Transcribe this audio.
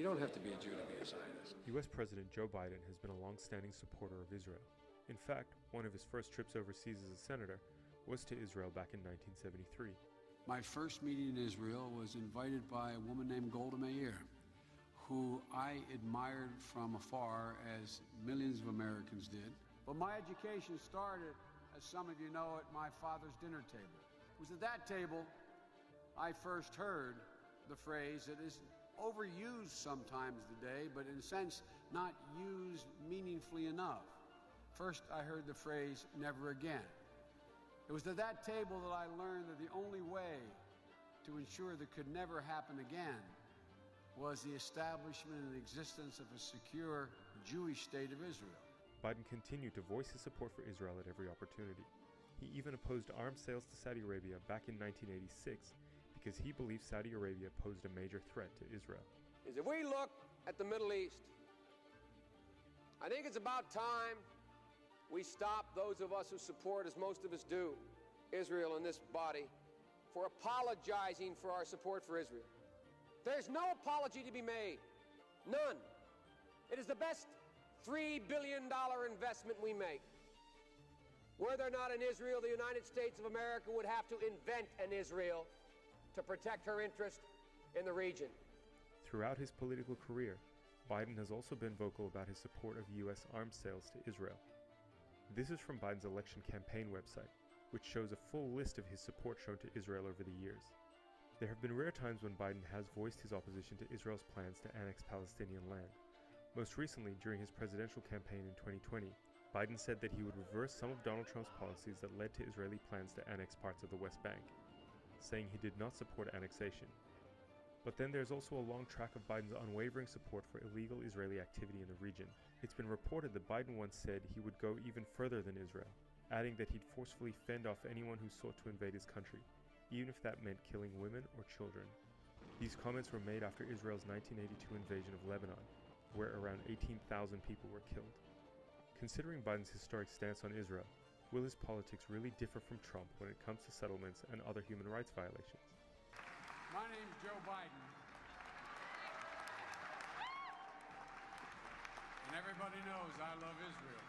You don't have to be a Jew to be a Zionist. US President Joe Biden has been a long-standing supporter of Israel. In fact, one of his first trips overseas as a senator was to Israel back in 1973. My first meeting in Israel was invited by a woman named Golda Meir, who I admired from afar, as millions of Americans did. But my education started, as some of you know, at my father's dinner table. It was at that table I first heard the phrase that is overused sometimes today, but in a sense not used meaningfully enough. First, I heard the phrase, never again. It was at that table that I learned that the only way to ensure that could never happen again was the establishment and existence of a secure Jewish state of Israel. Biden continued to voice his support for Israel at every opportunity. He even opposed arms sales to Saudi Arabia back in 1986 because he believed Saudi Arabia posed a major threat to Israel. If we look at the Middle East, I think it's about time we stop, those of us who support, as most of us do, Israel in this body, for apologizing for our support for Israel. There's no apology to be made. None. It is the best $3 billion investment we make. Were there not an Israel, the United States of America would have to invent an Israel to protect her interest in the region. Throughout his political career, Biden has also been vocal about his support of U.S. arms sales to Israel. This is from Biden's election campaign website, which shows a full list of his support shown to Israel over the years. There have been rare times when Biden has voiced his opposition to Israel's plans to annex Palestinian land. Most recently, during his presidential campaign in 2020, Biden said that he would reverse some of Donald Trump's policies that led to Israeli plans to annex parts of the West Bank, saying he did not support annexation. But then there's also a long track of Biden's unwavering support for illegal Israeli activity in the region. It's been reported that Biden once said he would go even further than Israel, adding that he'd forcefully fend off anyone who sought to invade his country, even if that meant killing women or children. These comments were made after Israel's 1982 invasion of Lebanon, where around 18,000 people were killed. Considering Biden's historic stance on Israel, will his politics really differ from Trump when it comes to settlements and other human rights violations? My name's Joe Biden, and everybody knows I love Israel.